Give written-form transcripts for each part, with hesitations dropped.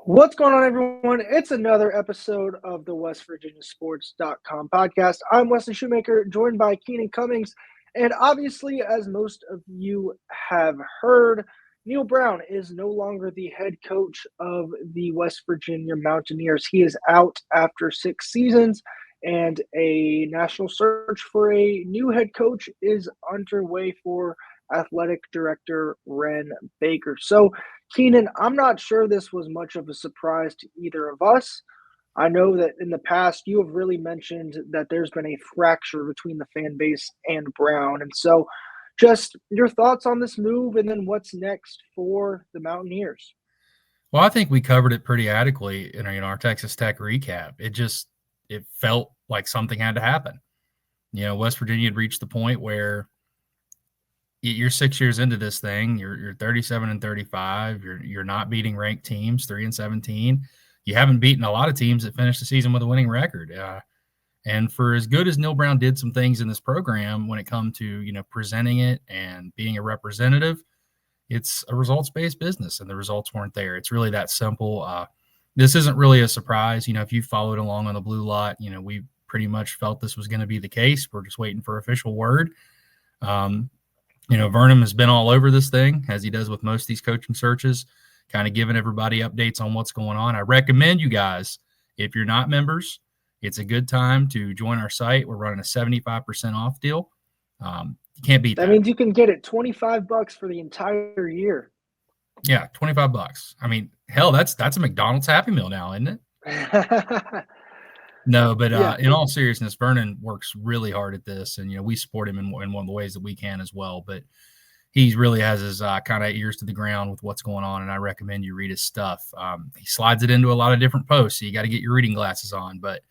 What's going on, everyone? It's another episode of the WVSports.com podcast. I'm Wesley Shoemaker, joined by Keenan Cummings. And obviously, as most of you have heard, Neal Brown is no longer the head coach of the West Virginia Mountaineers. He is out after 6 seasons, and a national search for a new head coach is underway for athletic director Wren Baker. So, Keenan, I'm not sure this was much of a surprise to either of us. I know that in the past you have really mentioned that there's been a fracture between the fan base and Brown. And so just your thoughts on this move and then what's next for the Mountaineers. Well, I think we covered it pretty adequately in our Texas Tech recap. It felt like something had to happen. West Virginia had reached the point where you're 6 years into this thing. You're 37-35. You're not beating ranked teams, 3-17. You haven't beaten a lot of teams that finished the season with a winning record. And for as good as Neal Brown did some things in this program when it comes to presenting it and being a representative, it's a results-based business, and the results weren't there. It's really that simple. This isn't really a surprise. If you followed along on the Blue Lot, we pretty much felt this was going to be the case. We're just waiting for official word. Vernon has been all over this thing, as he does with most of these coaching searches, kind of giving everybody updates on what's going on. I recommend you guys, if you're not members, it's a good time to join our site. We're running a 75% off deal. You can't beat that. That means you can get it $25 for the entire year. Yeah, $25. I mean, hell, that's a McDonald's Happy Meal now, isn't it? No, but in all seriousness, Vernon works really hard at this, and we support him in one of the ways that we can as well. But he really has his kind of ears to the ground with what's going on, and I recommend you read his stuff. He slides it into a lot of different posts, so you got to get your reading glasses on, but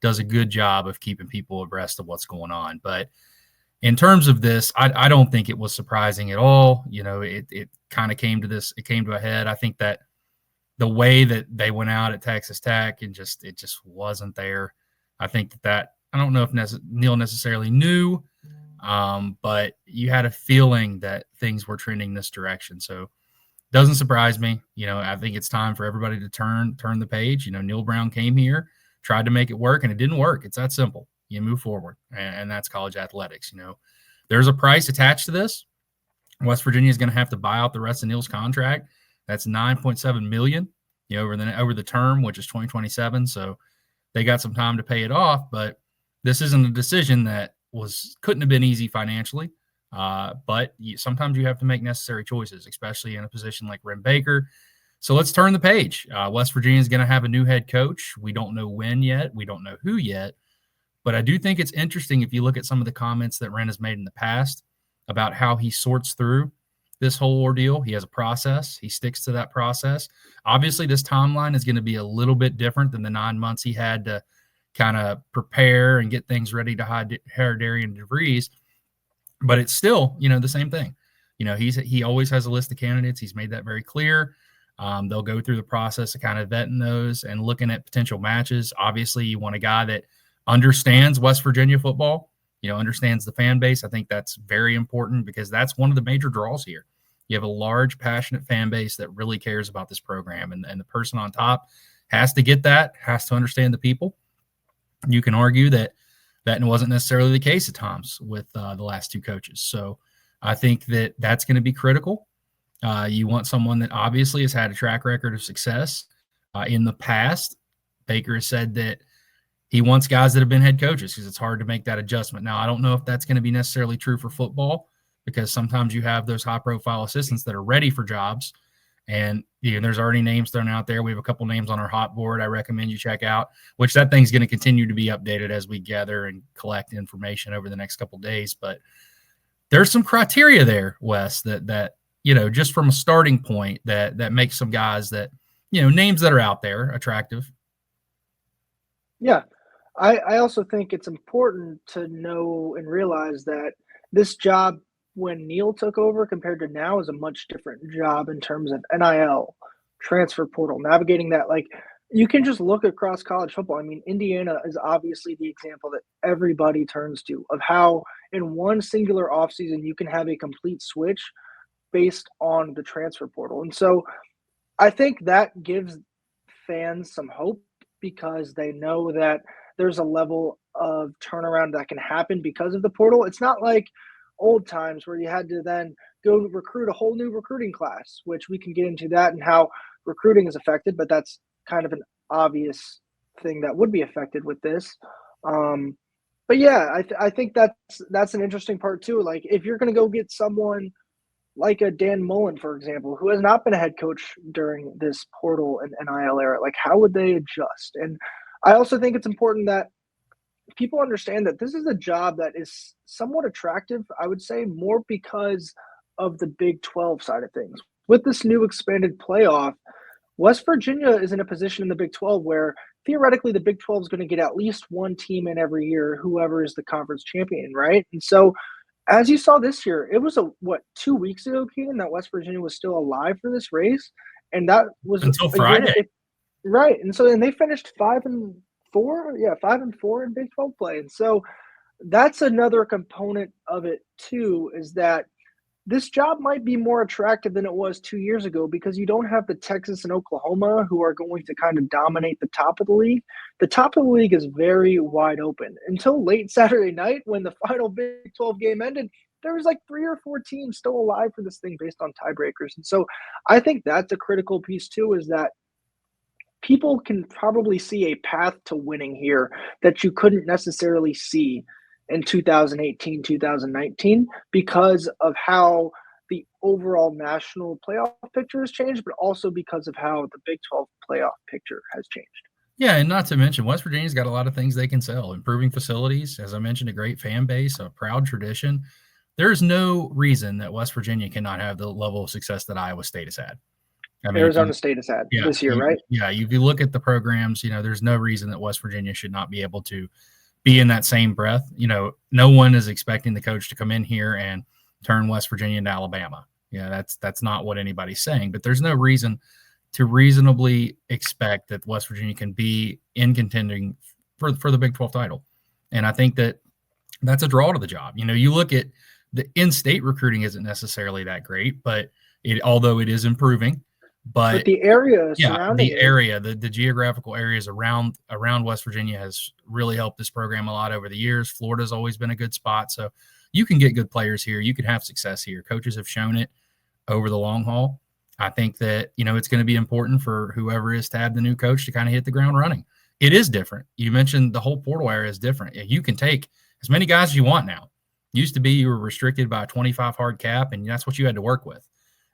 does a good job of keeping people abreast of what's going on. But in terms of this, I don't think it was surprising at all. It kind of came to this. It came to a head. I think that the way that they went out at Texas Tech and it just wasn't there. I think that I don't know if Neal necessarily knew, but you had a feeling that things were trending this direction. So it doesn't surprise me. I think it's time for everybody to turn the page. Neal Brown came here, tried to make it work, and it didn't work. It's that simple. You move forward, and that's college athletics. There's a price attached to this. West Virginia is going to have to buy out the rest of Neal's contract. That's $9.7 million, over the term, which is 2027. So they got some time to pay it off, but this isn't a decision that couldn't have been easy financially. But sometimes you have to make necessary choices, especially in a position like Wren Baker. So let's turn the page. West Virginia is going to have a new head coach. We don't know when yet. We don't know who yet. But I do think it's interesting if you look at some of the comments that Wren has made in the past about how he sorts through this whole ordeal. He has a process. He sticks to that process. Obviously, this timeline is going to be a little bit different than the 9 months he had to kind of prepare and get things ready to hire Darian DeVries. But it's still, the same thing. He always has a list of candidates. He's made that very clear. They'll go through the process of kind of vetting those and looking at potential matches. Obviously, you want a guy that understands West Virginia football, understands the fan base. I think that's very important because that's one of the major draws here. You have a large, passionate fan base that really cares about this program, and the person on top has to get that, has to understand the people. You can argue that wasn't necessarily the case at times with the last two coaches. So I think that's going to be critical. You want someone that obviously has had a track record of success in the past. Baker has said that he wants guys that have been head coaches because it's hard to make that adjustment. Now, I don't know if that's going to be necessarily true for football because sometimes you have those high-profile assistants that are ready for jobs, and there's already names thrown out there. We have a couple names on our hot board I recommend you check out, which that thing's going to continue to be updated as we gather and collect information over the next couple of days. But there's some criteria there, Wes, that just from a starting point that makes some guys that, names that are out there attractive. Yeah. I also think it's important to know and realize that this job when Neal took over compared to now is a much different job in terms of NIL, transfer portal, navigating that. Like, you can just look across college football. I mean, Indiana is obviously the example that everybody turns to of how in one singular offseason you can have a complete switch based on the transfer portal. And so I think that gives fans some hope because they know that there's a level of turnaround that can happen because of the portal. It's not like old times where you had to then go recruit a whole new recruiting class, which we can get into that and how recruiting is affected, but that's kind of an obvious thing that would be affected with this. But yeah, I think that's an interesting part too. Like if you're going to go get someone like a Dan Mullen, for example, who has not been a head coach during this portal and NIL era, like how would they adjust? And I also think it's important that people understand that this is a job that is somewhat attractive, I would say, more because of the Big 12 side of things. With this new expanded playoff, West Virginia is in a position in the Big 12 where theoretically the Big 12 is going to get at least one team in every year, whoever is the conference champion, right? And so, as you saw this year, it was 2 weeks ago, Keenan, that West Virginia was still alive for this race, and that was until Friday, right? And they finished 5-4, 5-4 in Big 12 play, and so that's another component of it too, is that this job might be more attractive than it was 2 years ago because you don't have the Texas and Oklahoma who are going to kind of dominate the top of the league. The top of the league is very wide open. Until late Saturday night when the final Big 12 game ended, there was like 3 or 4 teams still alive for this thing based on tiebreakers. And so I think that's a critical piece too, is that people can probably see a path to winning here that you couldn't necessarily see in 2018, 2019 because of how the overall national playoff picture has changed, but also because of how the Big 12 playoff picture has changed. Yeah, and not to mention West Virginia's got a lot of things they can sell. Improving facilities, as I mentioned, a great fan base, a proud tradition. There's no reason that West Virginia cannot have the level of success that Iowa State has had. I mean, Arizona State has had this year, right? Yeah, if you look at the programs, there's no reason that West Virginia should not be able to be in that same breath. No one is expecting the coach to come in here and turn West Virginia into Alabama. That's not what anybody's saying, but there's no reason to reasonably expect that West Virginia can be in contending for the Big 12 title. And I think that that's a draw to the job. You look at the in-state recruiting isn't necessarily that great, but although it is improving, but the area surrounding the geographical areas around West Virginia has really helped this program a lot over the years. Florida's always been a good spot. So you can get good players here. You can have success here. Coaches have shown it over the long haul. I think that, it's going to be important for whoever is to have the new coach to kind of hit the ground running. It is different. You mentioned the whole portal area is different. You can take as many guys as you want now. Used to be you were restricted by a 25 hard cap, and that's what you had to work with.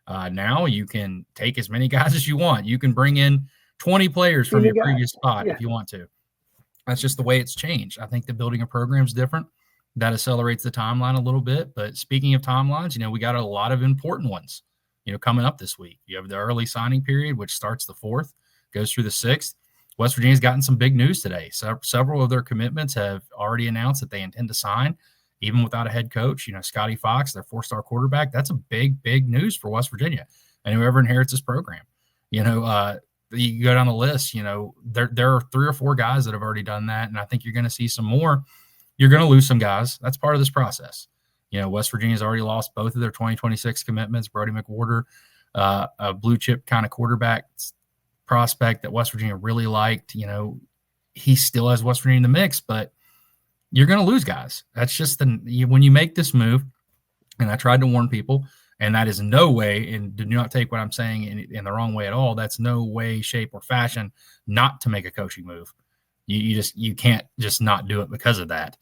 Now you can take as many guys as you want. You can bring in 20 players from your previous spot if you want to. That's just the way it's changed. I think that building a program is different. That accelerates the timeline a little bit. But speaking of timelines, we got a lot of important ones, coming up this week. You have the early signing period, which starts the 4th, goes through the 6th. West Virginia's gotten some big news today. So several of their commitments have already announced that they intend to sign, even without a head coach. Scotty Fox, their 4-star quarterback, that's a big, big news for West Virginia and whoever inherits this program. You go down the list, there are 3 or 4 guys that have already done that. And I think you're going to see some more. You're going to lose some guys. That's part of this process. West Virginia's already lost both of their 2026 commitments. Brody McWhorter, a blue chip kind of quarterback prospect that West Virginia really liked. He still has West Virginia in the mix, but you're going to lose guys. That's just when you make this move, and I tried to warn people, and that is no way, and do not take what I'm saying in the wrong way at all. That's no way, shape, or fashion not to make a coaching move. You can't just not do it because of that.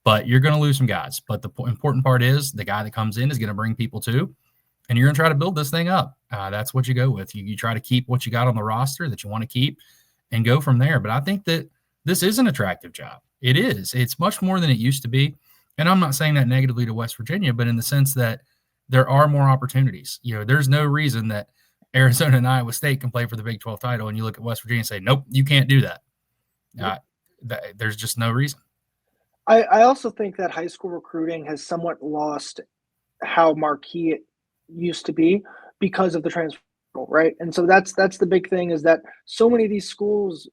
But you're going to lose some guys. But the important part is the guy that comes in is going to bring people too, and you're going to try to build this thing up. That's what you go with. You try to keep what you got on the roster that you want to keep and go from there. But I think that this is an attractive job. It is. It's much more than it used to be. And I'm not saying that negatively to West Virginia, but in the sense that there are more opportunities. There's no reason that Arizona and Iowa State can play for the Big 12 title, and you look at West Virginia and say, nope, you can't do that. There's just no reason. I also think that high school recruiting has somewhat lost how marquee it used to be because of the transfer portal, right? And so that's the big thing, is that so many of these schools,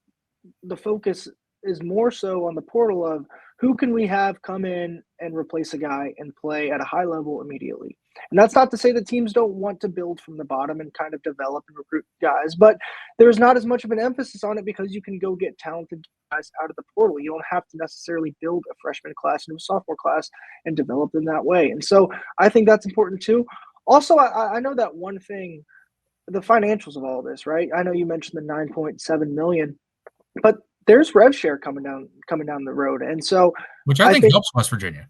the focus is more so on the portal of who can we have come in and replace a guy and play at a high level immediately? And that's not to say that teams don't want to build from the bottom and kind of develop and recruit guys, but there's not as much of an emphasis on it because you can go get talented guys out of the portal. You don't have to necessarily build a freshman class into a sophomore class and develop them that way. And so I think that's important too. Also, I know that one thing, the financials of all this, right? I know you mentioned the 9.7 million, but there's rev share coming down the road. And so which I think helps West Virginia.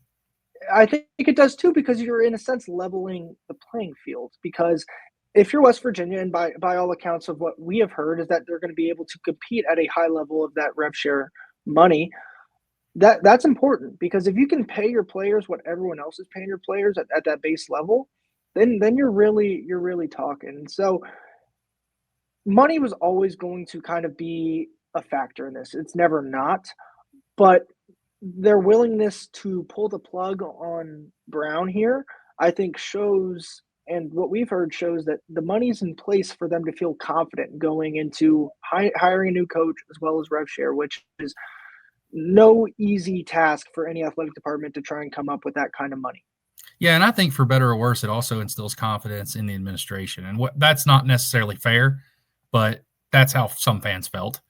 I think it does too, because you're in a sense leveling the playing field. Because if you're West Virginia, and by all accounts of what we have heard is that they're going to be able to compete at a high level of that rev share money, that's important. Because if you can pay your players what everyone else is paying your players at that base level, then you're really talking. And so money was always going to kind of be a factor in this. It's never not, but their willingness to pull the plug on Brown here, I think shows, and what we've heard shows, that the money's in place for them to feel confident going into hiring a new coach as well as rev share, which is no easy task for any athletic department to try and come up with that kind of money. Yeah, and I think for better or worse, it also instills confidence in the administration. And that's not necessarily fair, but that's how some fans felt.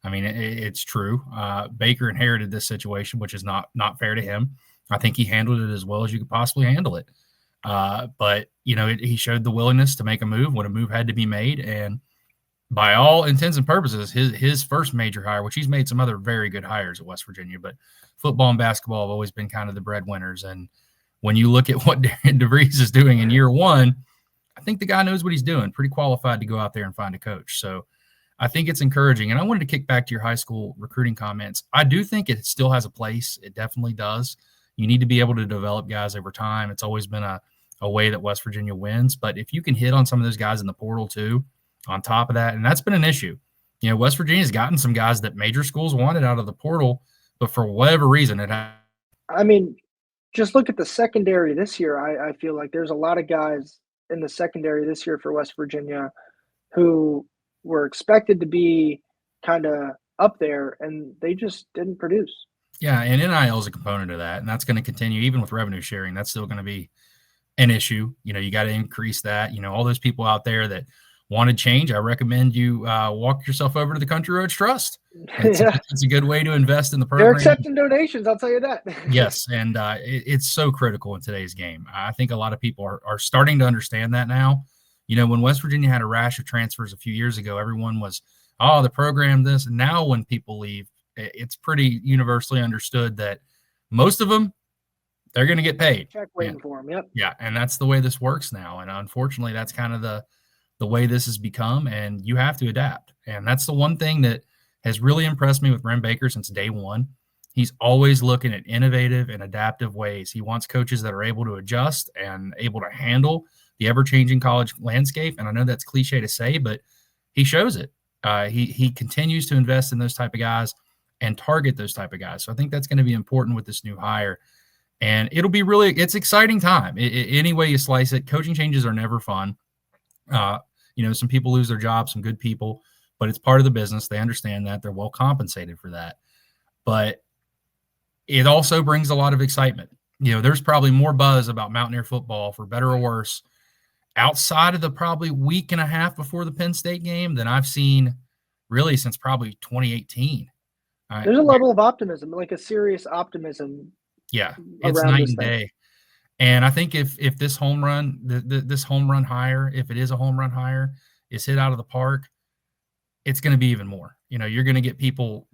I mean, it's true. Baker inherited this situation, which is not fair to him. I think he handled it as well as you could possibly handle it. But, he showed the willingness to make a move when a move had to be made. And by all intents and purposes, his first major hire, which he's made some other very good hires at West Virginia, but football and basketball have always been kind of the breadwinners. And when you look at what DeVries is doing in year one, I think the guy knows what he's doing, pretty qualified to go out there and find a coach. So I think it's encouraging. And I wanted to kick back to your high school recruiting comments. I do think it still has a place. It definitely does. You need to be able to develop guys over time. It's always been a way that West Virginia wins. But if you can hit on some of those guys in the portal too, on top of that, and that's been an issue. West Virginia's gotten some guys that major schools wanted out of the portal, but for whatever reason, just look at the secondary this year. I feel like there's a lot of guys in the secondary this year for West Virginia who were expected to be kind of up there, and they just didn't produce. Yeah, and NIL is a component of that, and that's going to continue even with revenue sharing. That's still going to be an issue. You got to increase that. All those people out there that wanted change, I recommend you walk yourself over to the Country Roads Trust. It's a good way to invest in the program. They're accepting donations, I'll tell you that. Yes, and it's so critical in today's game. I think a lot of people are starting to understand that now. When West Virginia had a rash of transfers a few years ago, everyone was, the program this. And now when people leave, it's pretty universally understood that most of them, they're going to get paid. Check waiting for them, yep. Yeah, and that's the way this works now. And unfortunately, that's kind of the way this has become, and you have to adapt. And that's the one thing that has really impressed me with Ren Baker since day one. He's always looking at innovative and adaptive ways. He wants coaches that are able to adjust and able to handle the ever-changing college landscape. And I know that's cliche to say, but he shows it. He continues to invest in those type of guys and target those type of guys. So I think that's going to be important with this new hire. And it'll be it's exciting time. Any way you slice it, coaching changes are never fun. Some people lose their jobs, some good people, but it's part of the business. They understand that. They're well compensated for that. But it also brings a lot of excitement. There's probably more buzz about Mountaineer football, for better or worse, outside of the probably week and a half before the Penn State game than I've seen really since probably 2018. There's a level of optimism, like a serious optimism. Yeah, it's night and day. And I think if this home run, this home run hire, if it is a home run hire, is hit out of the park, it's going to be even more. You're going to get people.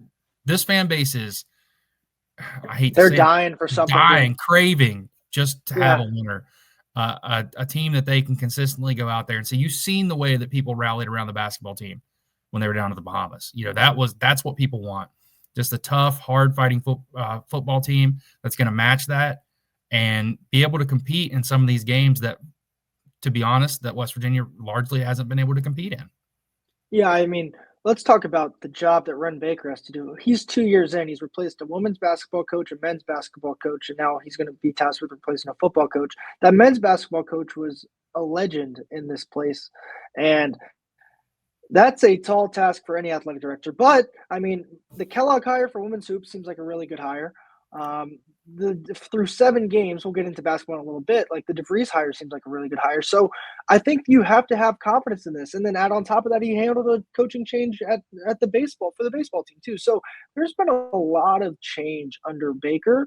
This fan base is, I hate to say, they're dying for something, craving just to have a winner, a team that they can consistently go out there and see. You've seen the way that people rallied around the basketball team when they were down to the Bahamas. That's what people want. Just a tough, hard-fighting football team that's going to match that and be able to compete in some of these games that, to be honest, that West Virginia largely hasn't been able to compete in. Yeah, let's talk about the job that Ren Baker has to do. He's 2 years in. He's replaced a women's basketball coach, a men's basketball coach, and now he's going to be tasked with replacing a football coach. That men's basketball coach was a legend in this place, and that's a tall task for any athletic director. But, the Kellogg hire for women's hoops seems like a really good hire. Through 7 games, we'll get into basketball in a little bit. Like the DeVries hire seems like a really good hire. So I think you have to have confidence in this. And then add on top of that, he handled a coaching change at the baseball for the baseball team too. So there's been a lot of change under Baker,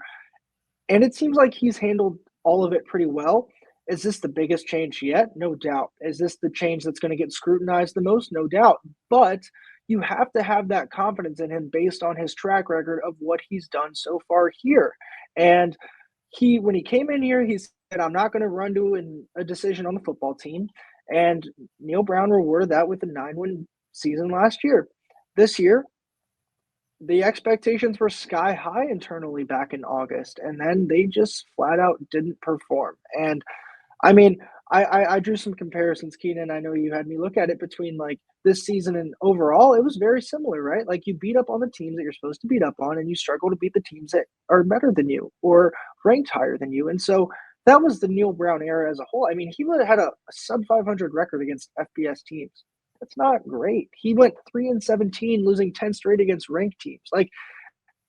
and it seems like he's handled all of it pretty well. Is this the biggest change yet? No doubt. Is this the change that's going to get scrutinized the most? No doubt. But you have to have that confidence in him based on his track record of what he's done so far here. And when he came in here, he said, I'm not going to run to a decision on the football team. And Neal Brown rewarded that with a 9-win season last year. This year, the expectations were sky high internally back in August, and then they just flat out didn't perform. And I mean, I drew some comparisons, Keenan. I know you had me look at it between like this season and overall. It was very similar, right? Like you beat up on the teams that you're supposed to beat up on, and you struggle to beat the teams that are better than you or ranked higher than you. And so that was the Neal Brown era as a whole. I mean, he would have had a sub 500 record against FBS teams. That's not great. He went 3-17, losing 10 straight against ranked teams. Like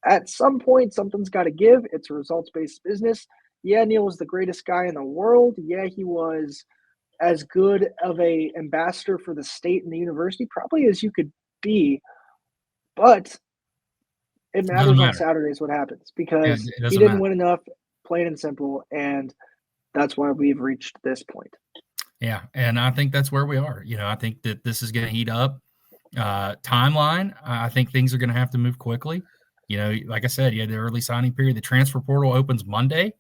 at some point, something's got to give. It's a results-based business. Yeah, Neal was the greatest guy in the world. Yeah, he was as good of a ambassador for the state and the university probably as you could be. But it matters on Saturdays what happens because he didn't win enough, plain and simple, and that's why we've reached this point. Yeah, and I think that's where we are. I think that this is going to heat up. Timeline, I think things are going to have to move quickly. Like I said, you had the early signing period. The transfer portal opens Monday.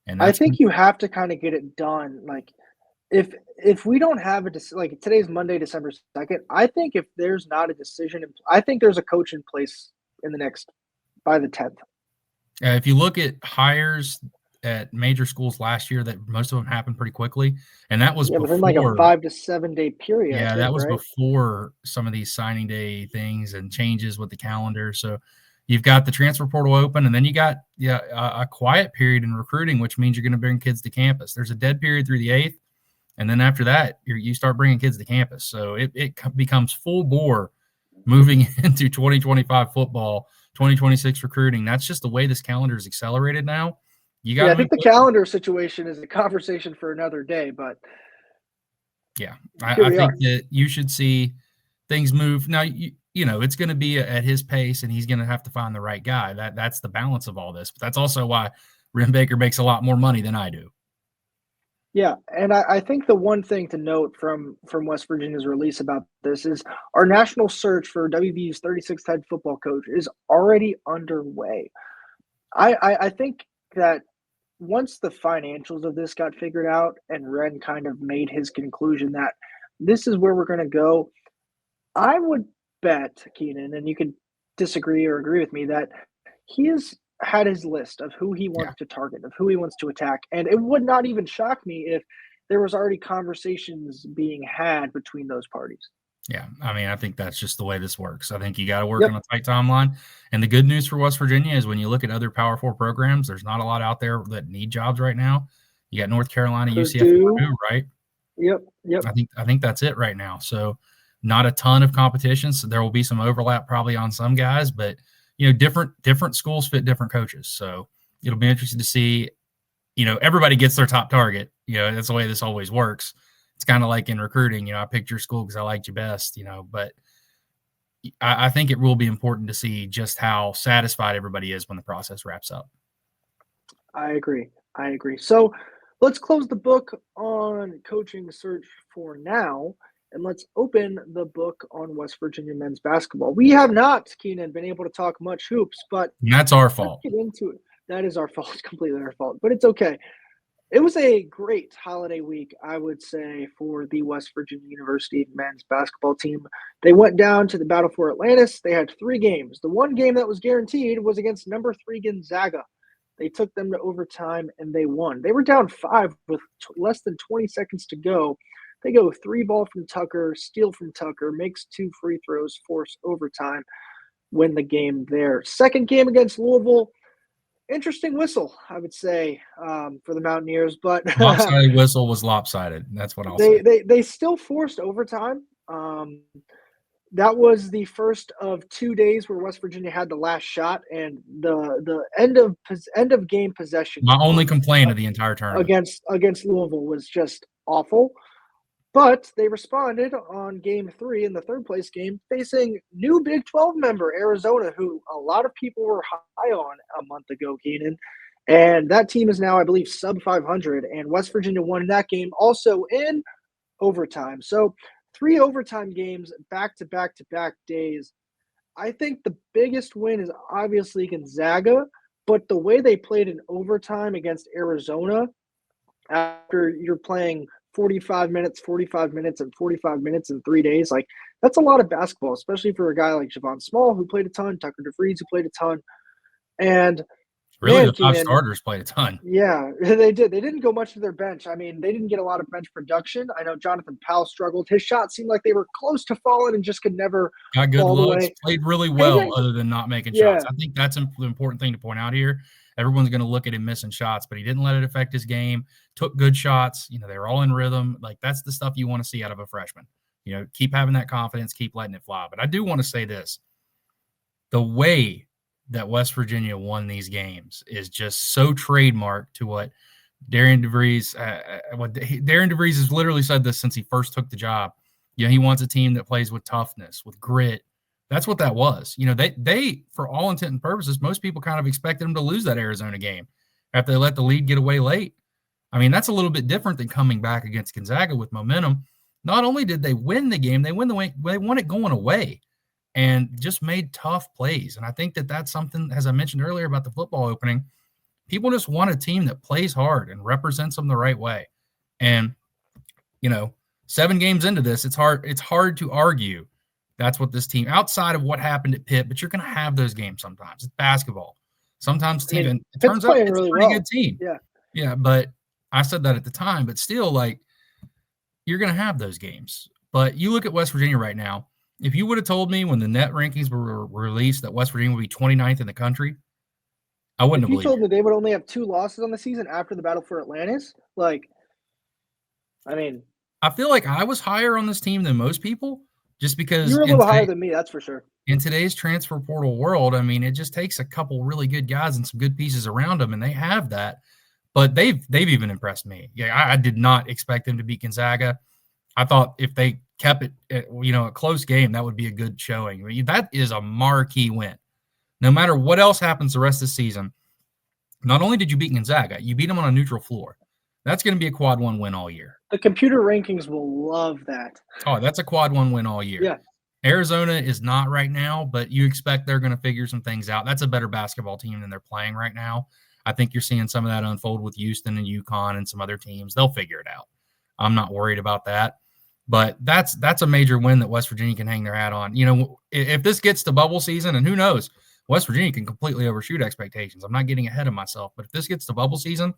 And I think you have to kind of get it done. Like if we don't have like today's Monday, December 2nd, I think if there's not a decision, I think there's a coach in place by the 10th. If you look at hires at major schools last year, that most of them happened pretty quickly. And that was within like a 5 to 7 day period. Yeah, think, that was right? before some of these signing day things and changes with the calendar. So you've got the transfer portal open, and then you got a quiet period in recruiting, which means you're going to bring kids to campus. There's a dead period through the 8th, and then after that, you start bringing kids to campus. So it becomes full bore moving into 2025 football, 2026 recruiting. That's just the way this calendar is accelerated now. I think the calendar situation is a conversation for another day, but yeah, I think that you should see things move now. It's going to be at his pace, and he's going to have to find the right guy. That's the balance of all this. But that's also why Ren Baker makes a lot more money than I do. Yeah, and I think the one thing to note from West Virginia's release about this is our national search for WVU's 36th head football coach is already underway. I think that once the financials of this got figured out and Ren kind of made his conclusion that this is where we're going to go, I would bet, Keenan, and you can disagree or agree with me, that he has had his list of who he wants to target, of who he wants to attack. And it would not even shock me if there was already conversations being had between those parties. Yeah, I mean, I think that's just the way this works. I think you got to work on a tight timeline. And the good news for West Virginia is when you look at other Power 4 programs, there's not a lot out there that need jobs right now. You got North Carolina, UCF, and Purdue, right? Yep. I think that's it right now. So not a ton of competition. So there will be some overlap probably on some guys, but different schools fit different coaches. So it'll be interesting to see. Everybody gets their top target. That's the way this always works. It's kind of like in recruiting, I picked your school because I liked you best, but I think it will be important to see just how satisfied everybody is when the process wraps up. I agree. So let's close the book on coaching search for now, and let's open the book on West Virginia men's basketball. We have not, Keenan, been able to talk much hoops, but that's our fault. Let's get into it. That is our fault. It's completely our fault, but it's okay. It was a great holiday week, I would say, for the West Virginia University men's basketball team. They went down to the battle for Atlantis. They had 3 games. The one game that was guaranteed was against number 3 Gonzaga. They took them to overtime, and they won. They were down 5 with less than 20 seconds to go. They go 3-ball from Tucker, steal from Tucker, makes 2 free throws, force overtime, win the game there. Second game against Louisville. Interesting whistle, I would say, for the Mountaineers, but lopsided whistle was lopsided. That's what I'll say. They still forced overtime. That was the first of 2 days where West Virginia had the last shot, and the end of game possession My only on complaint of the entire tournament. against Louisville was just awful. But they responded on game 3 in the third place game, facing new Big 12 member Arizona, who a lot of people were high on a month ago, Keenan. And that team is now, I believe, sub 500. And West Virginia won that game also in overtime. So 3 overtime games back to back to back days. I think the biggest win is obviously Gonzaga, but the way they played in overtime against Arizona after you're playing 45 minutes, 45 minutes, and 45 minutes in 3 days, like that's a lot of basketball, especially for a guy like Javon Small who played a ton, Tucker DeVries who played a ton, and Really, man, the 5 Keenan, starters played a ton. yeah, they did. They didn't go much to their bench. I mean, they didn't get a lot of bench production. I know Jonathan Powell struggled. His shots seemed like they were close to falling and just could never Got good fall looks, away. played really well AJ, other than not making shots. yeah, I think that's the important thing to point out here. Everyone's going to look at him missing shots, but he didn't let it affect his game, took good shots. They were all in rhythm. Like, that's the stuff you want to see out of a freshman. Keep having that confidence, keep letting it fly. But I do want to say this. The way that West Virginia won these games is just so trademark to what Darian DeVries, Darian DeVries has literally said this since he first took the job. He wants a team that plays with toughness, with grit. That's what that was. They, for all intent and purposes, most people kind of expected them to lose that Arizona game after they let the lead get away late. I mean, that's a little bit different than coming back against Gonzaga with momentum. Not only did they win the game, they won it going away and just made tough plays. And I think that that's something, as I mentioned earlier about the football opening, people just want a team that plays hard and represents them the right way. And, 7 games into this, it's hard to argue that's what this team, outside of what happened at Pitt, but you're going to have those games sometimes. It's basketball. Sometimes I mean, and it Pitt's turns out playing it's really a pretty well. good team. Yeah, Yeah, but I said that at the time, but still, like, you're going to have those games. But you look at West Virginia right now. If you would have told me when the net rankings were released that West Virginia would be 29th in the country, I wouldn't if have you believed told it. me they would only have 2 losses on the season after the battle for Atlantis, like, I mean, I feel like I was higher on this team than most people just because you're a little higher than me, that's for sure. in today's transfer portal world, I mean, it just takes a couple really good guys and some good pieces around them, and they have that. But they've even impressed me. Yeah, I did not expect them to beat Gonzaga. I thought if they kept it, a close game, that would be a good showing. I mean, that is a marquee win. No matter what else happens the rest of the season, not only did you beat Gonzaga, you beat them on a neutral floor. That's going to be a quad 1 win all year. The computer rankings will love that. Oh, that's a quad 1 win all year. Yeah. Arizona is not right now, but you expect they're going to figure some things out. That's a better basketball team than they're playing right now. I think you're seeing some of that unfold with Houston and UConn and some other teams. They'll figure it out. I'm not worried about that. But that's a major win that West Virginia can hang their hat on. If this gets to bubble season, and who knows, West Virginia can completely overshoot expectations. I'm not getting ahead of myself, but if this gets to bubble season,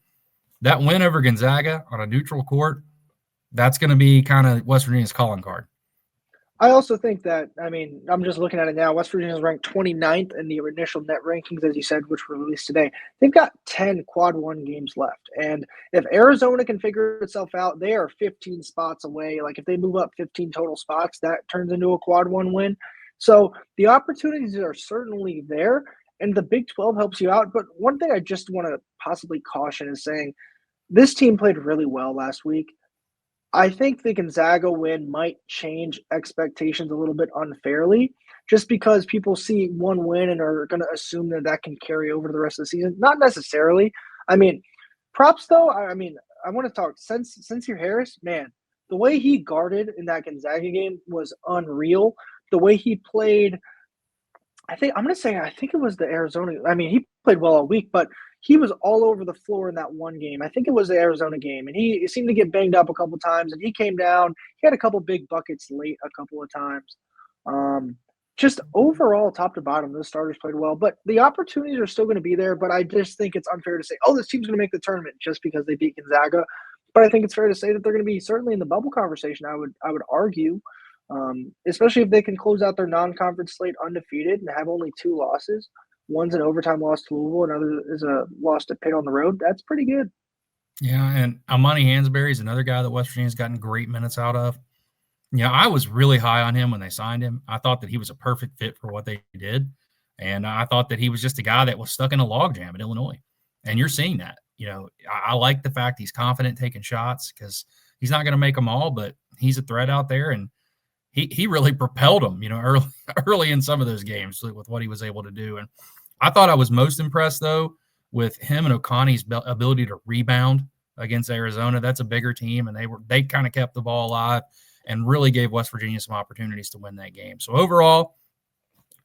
that win over Gonzaga on a neutral court, that's going to be kind of West Virginia's calling card. I also think that, I mean, I'm just looking at it now. West Virginia is ranked 29th in the initial net rankings, as you said, which were released today. They've got 10 quad 1 games left. And if Arizona can figure itself out, they are 15 spots away. Like, if they move up 15 total spots, that turns into a quad 1 win. So the opportunities are certainly there, and the Big 12 helps you out. But one thing I just want to possibly caution is saying this team played really well last week. I think the Gonzaga win might change expectations a little bit unfairly, just because people see one win and are going to assume that can carry over to the rest of the season. Not necessarily. I mean, props though. I mean, I want to talk Sincere Harris. Man, the way he guarded in that Gonzaga game was unreal. The way he played, I think it was the Arizona. I mean, he played well all week, but he was all over the floor in that one game. I think it was the Arizona game, and he seemed to get banged up a couple times, and he came down. He had a couple big buckets late a couple of times. Just overall, top to bottom, those starters played well, but the opportunities are still going to be there. But I just think it's unfair to say, oh, this team's going to make the tournament just because they beat Gonzaga. But I think it's fair to say that they're going to be certainly in the bubble conversation. I would argue, especially if they can close out their non-conference slate undefeated and have only 2 losses. One's an overtime loss to Louisville, another is a loss to Pitt on the road. That's pretty good. Yeah, and Amani Hansberry is another guy that West Virginia's gotten great minutes out of. I was really high on him when they signed him. I thought that he was a perfect fit for what they did. And I thought that he was just a guy that was stuck in a logjam at Illinois. And you're seeing that. I like the fact he's confident taking shots because he's not going to make them all, but he's a threat out there. And he really propelled them, early in some of those games with what he was able to do. And I thought I was most impressed, though, with him and O'Connor's ability to rebound against Arizona. That's a bigger team, and they kind of kept the ball alive and really gave West Virginia some opportunities to win that game. So overall,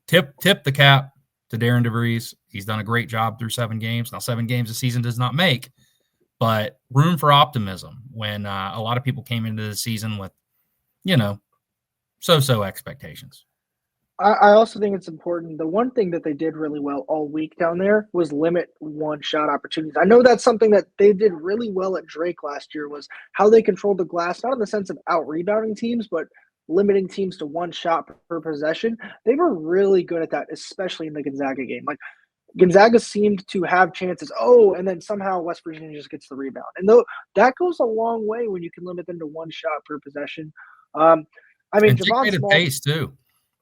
tip the cap to Darren DeVries. He's done a great job through 7 games. Now, 7 games a season does not make, but room for optimism when a lot of people came into the season with, so-so expectations. I also think it's important. The one thing that they did really well all week down there was limit one-shot opportunities. I know that's something that they did really well at Drake last year was how they controlled the glass, not in the sense of out-rebounding teams, but limiting teams to 1 shot per possession. They were really good at that, especially in the Gonzaga game. Like, Gonzaga seemed to have chances. And then somehow West Virginia just gets the rebound. And that goes a long way when you can limit them to 1 shot per possession. Dictated pace too.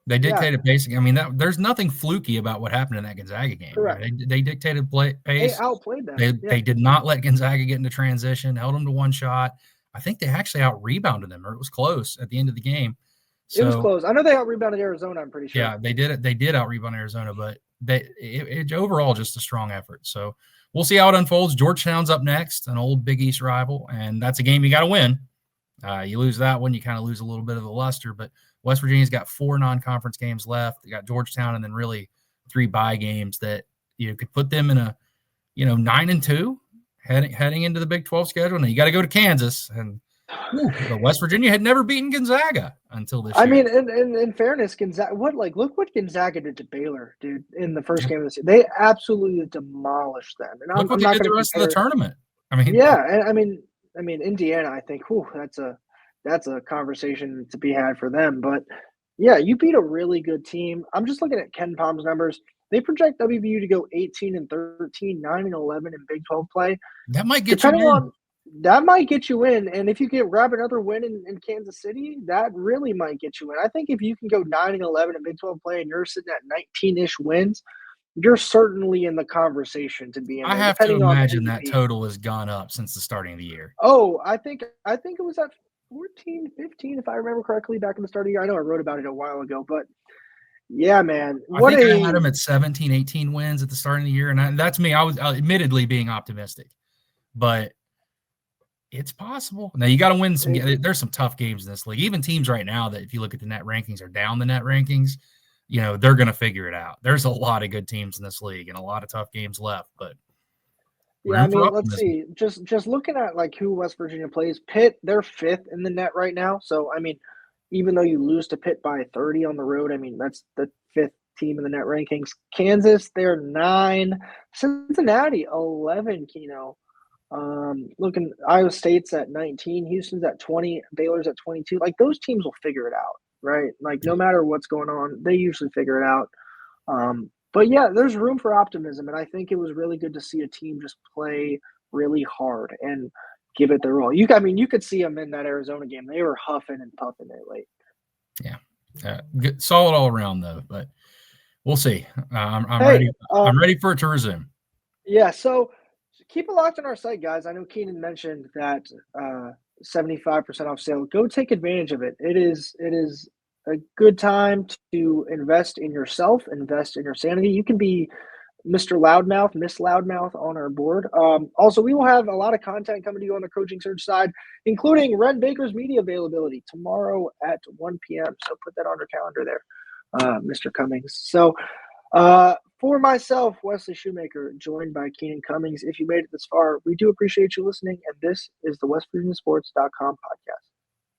They dictated pace. I mean, there's nothing fluky about what happened in that Gonzaga game. Correct. They dictated pace. They outplayed them. They did not let Gonzaga get into transition, held them to 1 shot. I think they actually out-rebounded them, or it was close at the end of the game. It was close. I know they out-rebounded Arizona, I'm pretty sure. Yeah, they did it. They did out-rebound Arizona, but it overall just a strong effort. So we'll see how it unfolds. Georgetown's up next, an old Big East rival, and that's a game you got to win. You lose that one, you kind of lose a little bit of the luster, but West Virginia's got 4 non-conference games left. They got Georgetown and then really 3 bye games that could put them in a 9-2 heading into the Big 12 schedule. And then you got to go to Kansas, and West Virginia had never beaten Gonzaga until this year. I mean, in fairness, Gonzaga, look what Gonzaga did to Baylor, dude, in the first game of the season. They absolutely demolished them. And look what they did the rest of the tournament. I mean, I mean, Indiana, I think, that's a conversation to be had for them. But, yeah, you beat a really good team. I'm just looking at Ken Palm's numbers. They project WVU to go 18-13, 9-11 in Big 12 play. That might get you in. That might get you in. And if you grab another win in Kansas City, that really might get you in. I think if you can go 9-11 in Big 12 play and you're sitting at 19-ish wins, you're certainly in the conversation to be in. I have to imagine that total has gone up since the starting of the year. I think it was at 14, 15, if I remember correctly, back in the start of the year. I know I wrote about it a while ago, but yeah, man. I had him at 17, 18 wins at the start of the year, and that's me. I was admittedly being optimistic, but it's possible. Now, you got to win some. There's some tough games in this league. Even teams right now that, if you look at the net rankings, are down the net rankings. They're going to figure it out. There's a lot of good teams in this league and a lot of tough games left. But yeah, I mean, let's see. Just looking at who West Virginia plays, Pitt, they're 5th in the net right now. So, I mean, even though you lose to Pitt by 30 on the road, I mean, that's the 5th team in the net rankings. Kansas, they're 9. Cincinnati, 11, looking, Iowa State's at 19. Houston's at 20. Baylor's at 22. Those teams will figure it out, right? No matter what's going on, they usually figure it out. But, yeah, there's room for optimism, and I think it was really good to see a team just play really hard and give it their all. You could see them in that Arizona game. They were huffing and puffing there late. Yeah. Good, solid all around, though, but we'll see. I'm ready. I'm ready for it to resume. Yeah, so keep it locked on our site, guys. I know Keenan mentioned that 75% off sale. Go take advantage of it. It is a good time to invest in yourself, invest in your sanity. You can be Mr. Loudmouth, Miss Loudmouth on our board. Also, we will have a lot of content coming to you on the Coaching Surge side, including Ren Baker's media availability tomorrow at 1 p.m. So put that on your calendar there, Mr. Cummings. So for myself, Wesley Shoemaker, joined by Keenan Cummings. If you made it this far, we do appreciate you listening, and this is the WestVirginiaSports.com podcast.